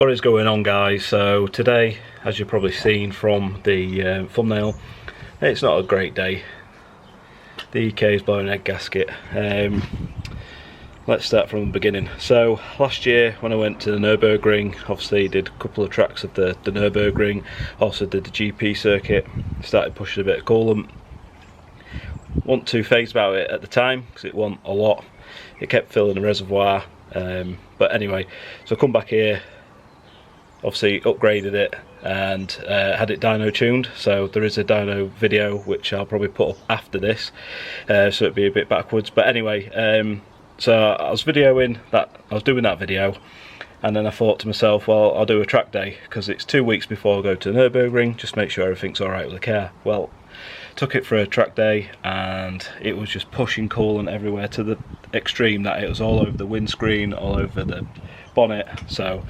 What is going on, guys? So today, as you've probably seen from the thumbnail, it's not a great day. The EK is blowing egg gasket. Let's start from the beginning. So last year when I went to the Nurgburgring, obviously did a couple of tracks of the Nurgburgring, also did the GP circuit, started pushing a bit of coolant. Wasn't too phased about it at the time because it wasn't a lot. It kept filling the reservoir, but anyway, so I come back here, obviously upgraded it and had it dyno tuned. So there is a dyno video which I'll probably put up after this, so it'd be a bit backwards, but anyway, so I was videoing that, I was doing that video, and then I thought to myself, well, I'll do a track day because it's 2 weeks before I go to the Nurgburgring, just make sure everything's alright with the car. Well, took it for a track day and it was just pushing coolant everywhere to the extreme that it was all over the windscreen, all over the bonnet. So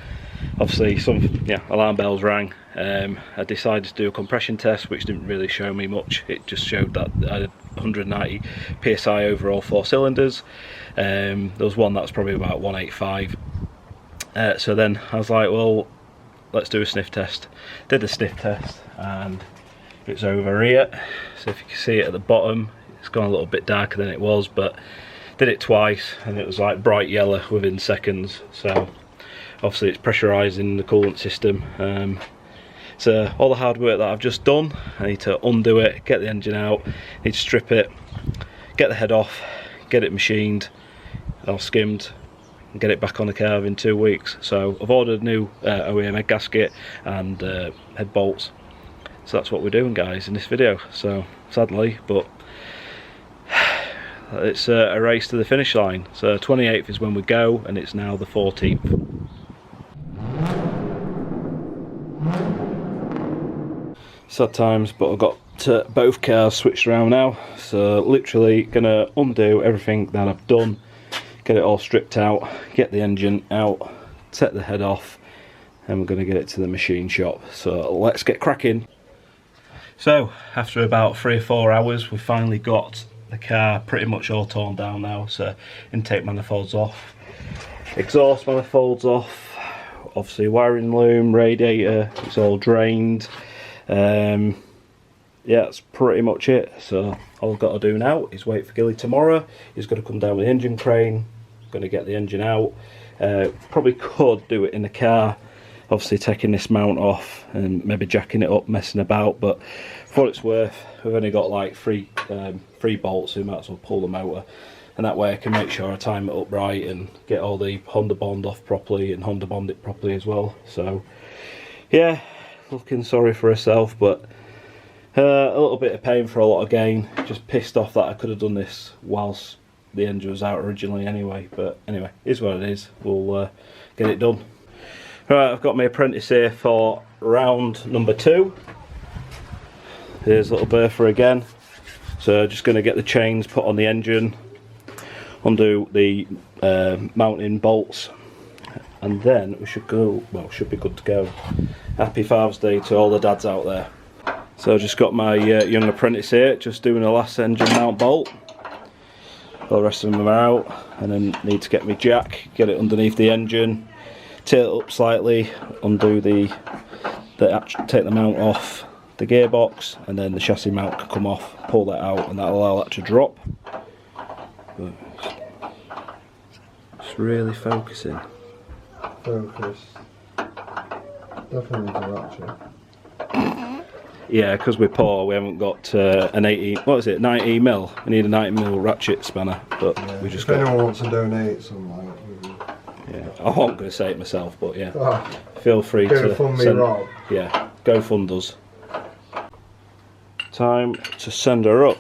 obviously some alarm bells rang. I decided to do a compression test, which didn't really show me much. It just showed that I had 190 psi over all 4 cylinders. There was one that was probably about 185. So then I was like, well, let's do a sniff test. Did the sniff test and it's over here. So if you can see it at the bottom, it's gone a little bit darker than it was, but did it twice and it was like bright yellow within seconds. So obviously it's pressurising the coolant system. So all the hard work that I've just done, I need to undo it, get the engine out, need to strip it, get the head off, get it machined or skimmed, and get it back on the car within 2 weeks. So I've ordered a new OEM head gasket and head bolts. So that's what we're doing, guys, in this video. So sadly, but it's a race to the finish line. So 28th is when we go, and it's now the 14th. Sad times, but I've got both cars switched around now, so literally gonna undo everything that I've done, get it all stripped out, get the engine out, set the head off, and we're gonna get it to the machine shop. So let's get cracking. So after about 3 or 4 hours, we've finally got the car pretty much all torn down now. So intake manifolds off, exhaust manifolds off, obviously wiring loom, radiator, it's all drained. Yeah, that's pretty much it. So all I've got to do now is wait for Gilly tomorrow. He's going to come down with the engine crane, going to get the engine out. Probably could do it in the car, obviously taking this mount off and maybe jacking it up, messing about, but for what it's worth, we've only got like three bolts, so we might as well pull the motor, and that way I can make sure I time it up right and get all the Honda bond off properly and Honda bond it properly as well. So yeah, looking sorry for herself, but a little bit of pain for a lot of gain. Just pissed off that I could have done this whilst the engine was out originally anyway, but anyway, it is what it is. We'll get it done. Right, I've got my apprentice here for round number 2. Here's little Bertha again. So just going to get the chains put on the engine, undo the mounting bolts, and then we should go, well, should be good to go. Happy Father's Day to all the dads out there. So I just got my young apprentice here, just doing the last engine mount bolt. All the rest of them are out, and then need to get my jack, get it underneath the engine, tilt it up slightly, undo take the mount off the gearbox, and then the chassis mount can come off, pull that out, and that'll allow that to drop. But it's really focusing. Focus. Definitely the ratchet. Yeah, because we're poor, we haven't got an 18, what is it, 90mm? We need a 90mm ratchet spanner, but yeah, we just if anyone wants to donate some, like, yeah, I wasn't going to say it myself, but yeah, feel free to to fund me, send, Rob. Yeah, go fund us. Time to send her up.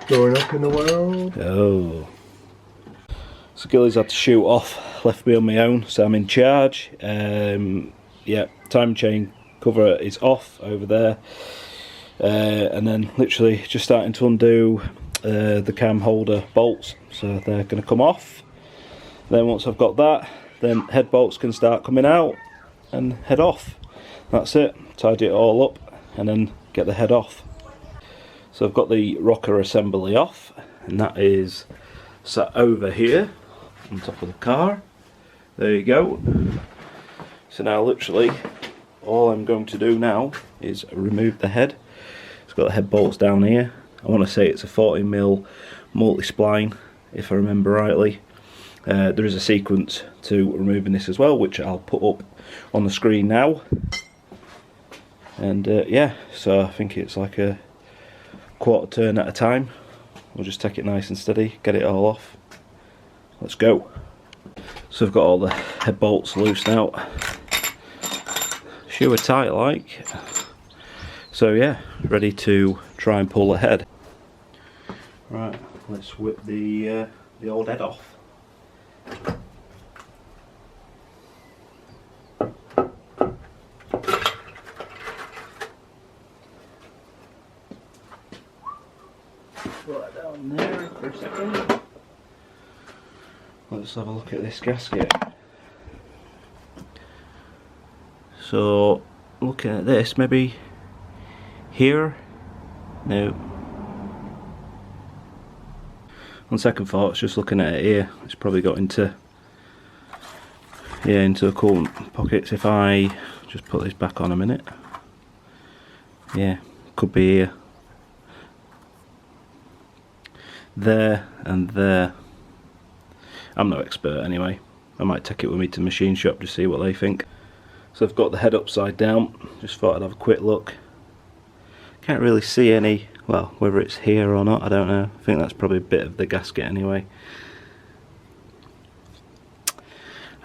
Growing up in the world. Oh. So Gilly's had to shoot off, left me on my own, so I'm in charge. Yeah, time chain cover is off over there. And then literally just starting to undo the cam holder bolts, so they're going to come off. Then once I've got that, then head bolts can start coming out, and head off. That's it, tidy it all up and then get the head off. So I've got the rocker assembly off, and that is sat over here on top of the car. There you go. So now literally all I'm going to do now is remove the head. It's got the head bolts down here. I want to say it's a 40mm multi-spline if I remember rightly. There is a sequence to removing this as well, which I'll put up on the screen now. And yeah, so I think it's like a quarter turn at a time. We'll just take it nice and steady, get it all off. Let's go. So I've got all the head bolts loose now. Shoe are tight like. So yeah, ready to try and pull the head. Right, let's whip the old head off. Put that down there for a second. Let's have a look at this gasket. So, looking at this, maybe here? No. On second thoughts, just looking at it here, it's probably got into the coolant pockets. If I just put this back on a minute, yeah, could be here, there and there. I'm no expert anyway. I might take it with me to the machine shop to see what they think. So I've got the head upside down. Just thought I'd have a quick look. Can't really see any, well, whether it's here or not, I don't know. I think that's probably a bit of the gasket anyway.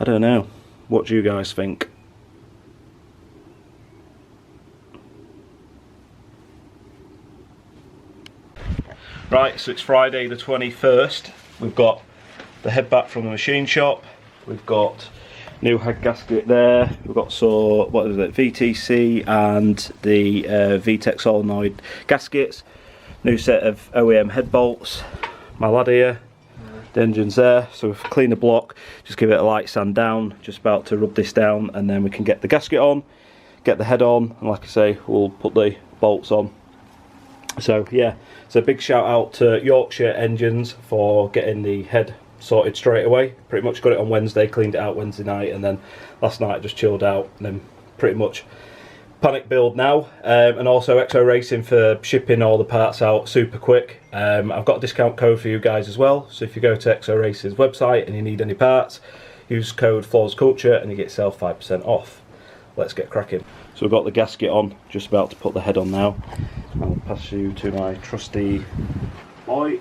I don't know. What do you guys think? Right, so it's Friday the 21st. We've got the head back from the machine shop. We've got new head gasket there. We've got what is it, VTC and the VTEC solenoid gaskets. New set of OEM head bolts. My lad here. The engine's there. So we've cleaned the block. Just give it a light sand down. Just about to rub this down, and then we can get the gasket on, get the head on, and like I say, we'll put the bolts on. So yeah, so big shout out to Yorkshire Engines for getting the head sorted straight away. Pretty much got it on Wednesday, cleaned it out Wednesday night, and then last night just chilled out, and then pretty much panic build now. And also XO Racing for shipping all the parts out super quick. I've got a discount code for you guys as well, so if you go to XO Racing's website and you need any parts, use code FlawlessCulture and you get yourself 5% off. Let's get cracking. So we've got the gasket on, just about to put the head on now. I'll pass you to my trusty boy.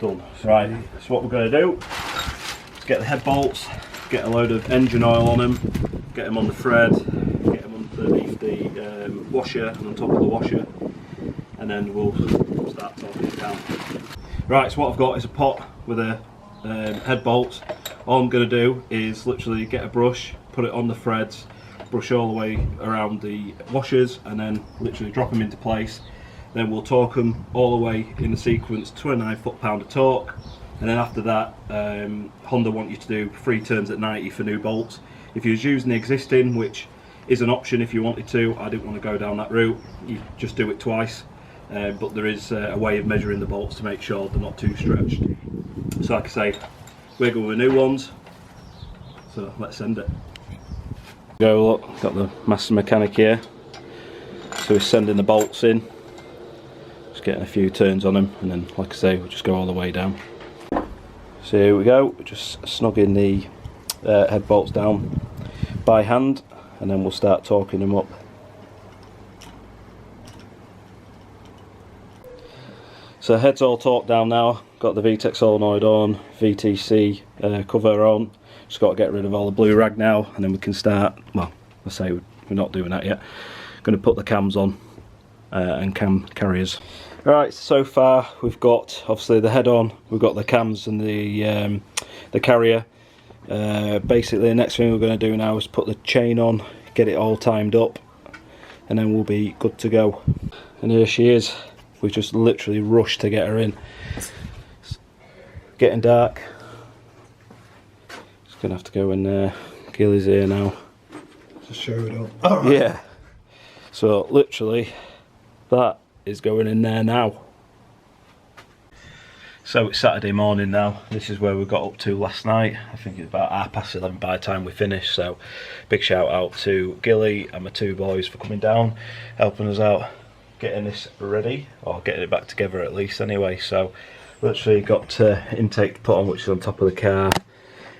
Done. Right, so what we're going to do is get the head bolts, get a load of engine oil on them, get them on the thread, get them underneath the washer and on top of the washer, and then we'll start torquing it down. Right, so what I've got is a pot with a head bolts. All I'm going to do is literally get a brush, put it on the threads, brush all the way around the washers, and then literally drop them into place. Then we'll torque them all the way in the sequence, 29 foot-pound of torque, and then after that Honda want you to do 3 turns at 90 for new bolts. If you was using the existing, which is an option if you wanted to, I didn't want to go down that route, you just do it twice, but there is a way of measuring the bolts to make sure they're not too stretched. So like I say, we're going with new ones, so let's send it. Go, look, got the master mechanic here, so he's sending the bolts in. Getting a few turns on them, and then like I say, we'll just go all the way down. So here we go, just snugging the head bolts down by hand, and then we'll start torquing them up. So head's all torqued down now, got the VTEC solenoid on, VTC cover on, just got to get rid of all the blue rag now, and then we can start, well, I say we're not doing that yet, going to put the cams on and cam carriers. Right, so far we've got obviously the head-on, we've got the cams and the carrier. Basically the next thing we're going to do now is put the chain on, get it all timed up, and then we'll be good to go. And here she is. We've just literally rushed to get her in. It's getting dark. Just going to have to go in there. Gilly's here now. Just show it up. Right. Yeah. So literally that is going in there now. So it's Saturday morning now. This is where we got up to last night. I think it's about 11:30 by the time we finished. So big shout out to Gilly and my two boys for coming down, helping us out, getting this ready, or getting it back together at least anyway. So literally got intake to put on, which is on top of the car,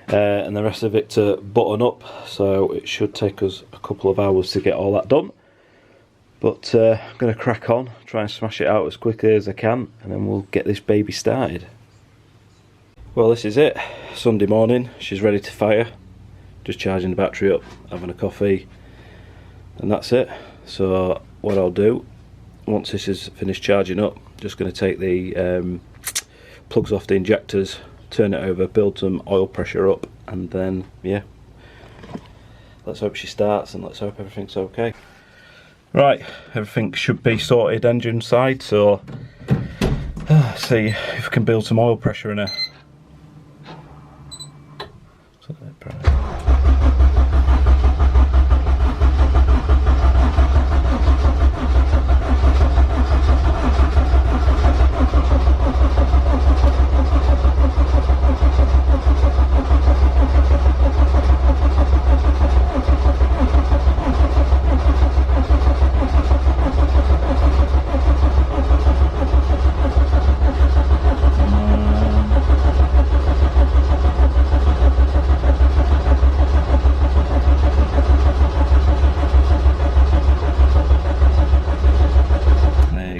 and the rest of it to button up. So it should take us a couple of hours to get all that done. But I'm going to crack on, try and smash it out as quickly as I can, and then we'll get this baby started. Well, this is it. Sunday morning, she's ready to fire. Just charging the battery up, having a coffee, and that's it. So what I'll do, once this is finished charging up, just going to take the plugs off the injectors, turn it over, build some oil pressure up, and then, yeah, let's hope she starts and let's hope everything's okay. Right, everything should be sorted engine side, so see if we can build some oil pressure in her.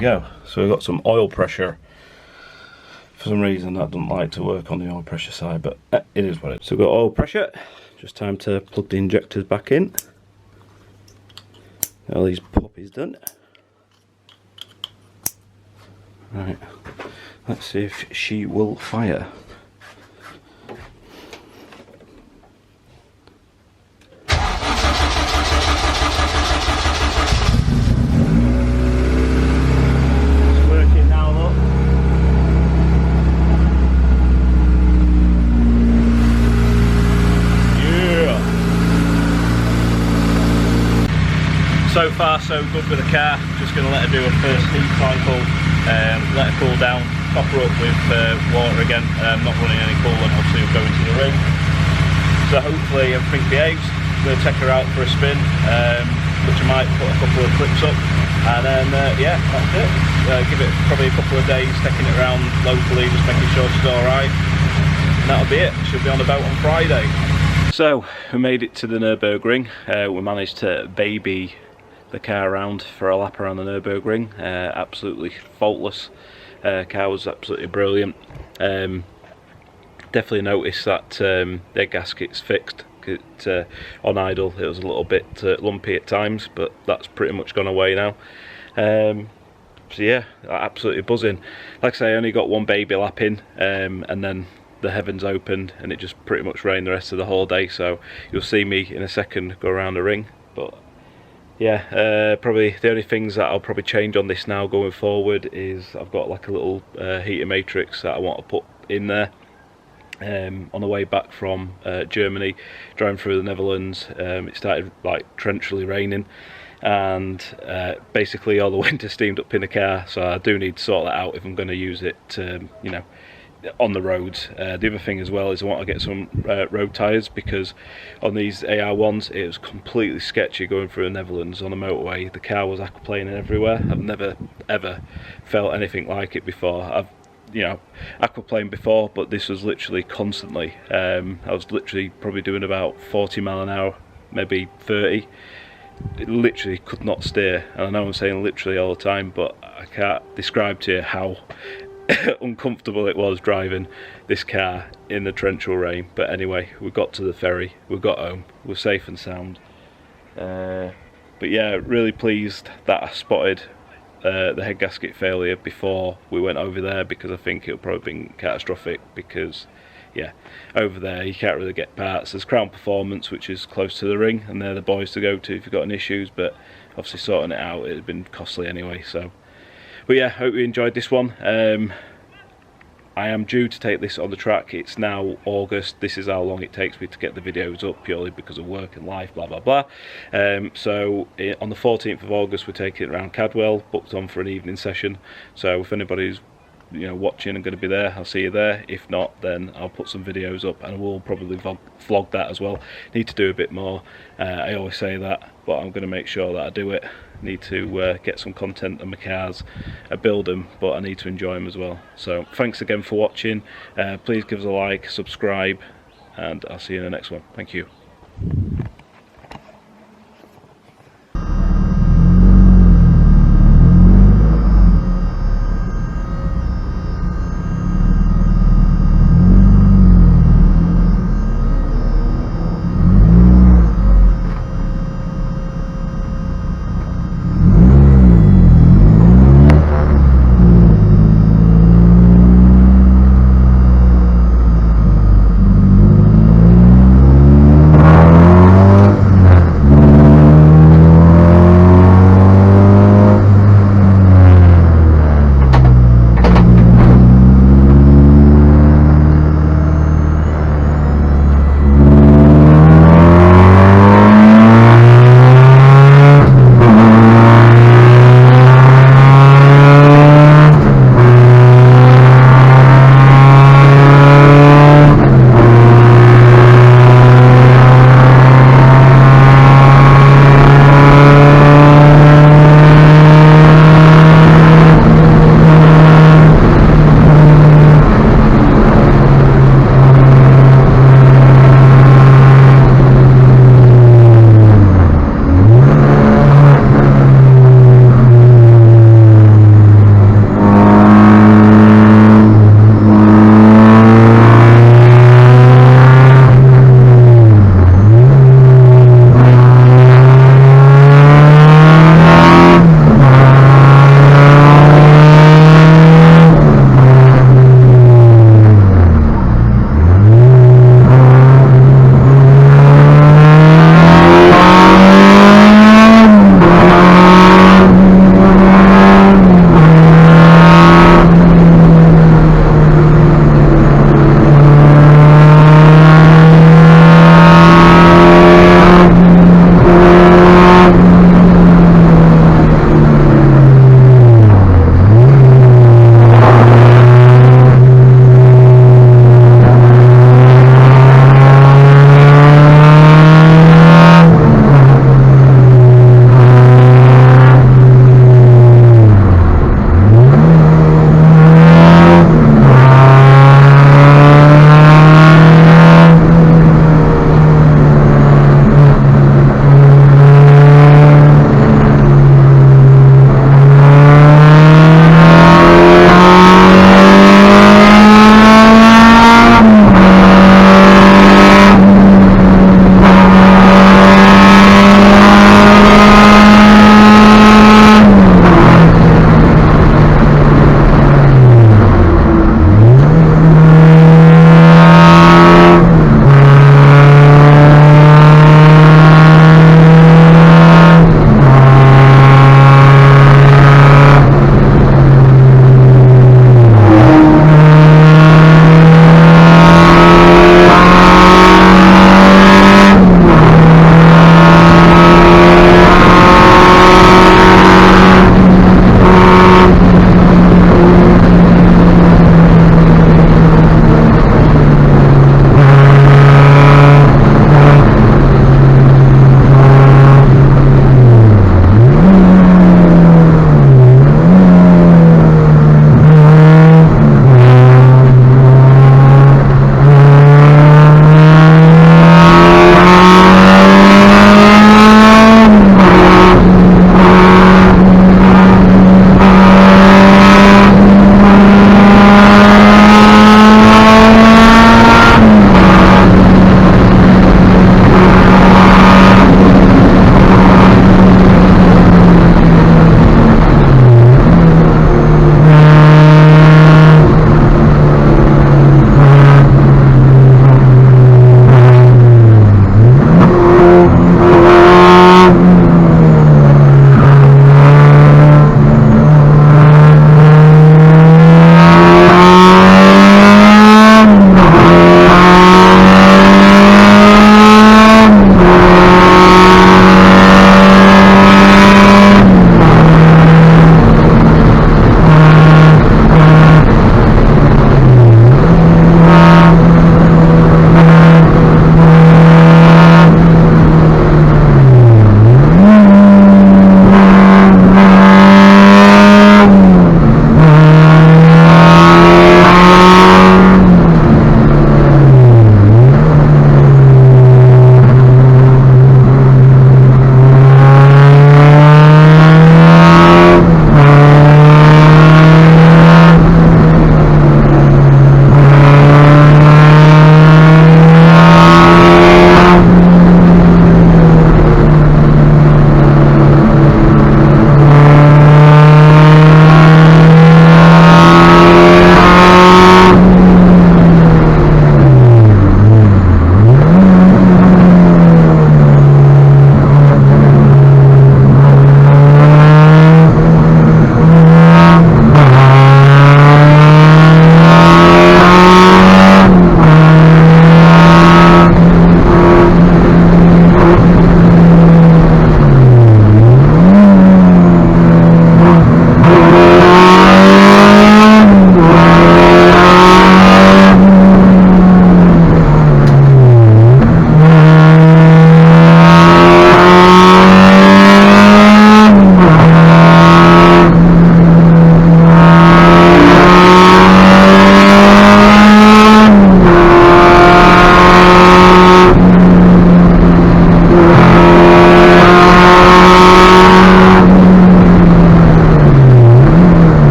Go. So we've got some oil pressure. For some reason that doesn't like to work on the oil pressure side, but it is what it is. So we've got oil pressure, just time to plug the injectors back in. All these puppies done. Right, let's see if she will fire. So far so good with the car. Just going to let her do a first heat cycle, let her cool down, top her up with water again, not running any coolant, obviously we'll go into the ring. So hopefully everything behaves. I'm going to take her out for a spin, which I might put a couple of clips up, and then yeah, that's it. Give it probably a couple of days, taking it around locally, just making sure she's alright. That'll be it. She'll be on the boat on Friday. So we made it to the Nurgburgring. We managed to baby the car around for a lap around the Nurgburgring. Absolutely faultless. Car was absolutely brilliant. Definitely noticed that their gasket's fixed. On idle it was a little bit lumpy at times, but that's pretty much gone away now. So yeah, absolutely buzzing. Like I say, I only got one baby lap in, and then the heavens opened and it just pretty much rained the rest of the whole day, so you'll see me in a second go around the ring. But yeah, probably the only things that I'll probably change on this now going forward is I've got like a little heater matrix that I want to put in there. On the way back from Germany, driving through the Netherlands, it started like torrentially raining, and basically all the winter steamed up in the car, so I do need to sort that out if I'm going to use it, you know, on the roads. The other thing as well is I want to get some road tyres, because on these AR1s it was completely sketchy going through the Netherlands on the motorway. The car was aquaplaning everywhere. I've never ever felt anything like it before. I've, you know, aquaplaned before, but this was literally constantly. I was literally probably doing about 40 mile an hour, maybe 30. It literally could not steer, and I know I'm saying literally all the time, but I can't describe to you how uncomfortable it was driving this car in the torrential rain. But anyway, we got to the ferry, we got home, we're safe and sound. But yeah, really pleased that I spotted the head gasket failure before we went over there, because I think it'll probably be catastrophic, because yeah, over there you can't really get parts. There's Crown Performance, which is close to the ring, and they're the boys to go to if you've got any issues, but obviously sorting it out, it had been costly anyway. So, but yeah, hope you enjoyed this one. I am due to take this on the track. It's now August. This is how long it takes me to get the videos up, purely because of work and life, blah blah blah. So on the 14th of August we're taking it around Cadwell, booked on for an evening session. So if anybody's watching and going to be there, I'll see you there. If not, then I'll put some videos up, and we'll probably vlog that as well. Need to do a bit more. I always say that, but I'm going to make sure that I do it. Need to get some content on my cars. I build them, but I need to enjoy them as well. So thanks again for watching. Please give us a like, subscribe, and I'll see you in the next one. Thank you.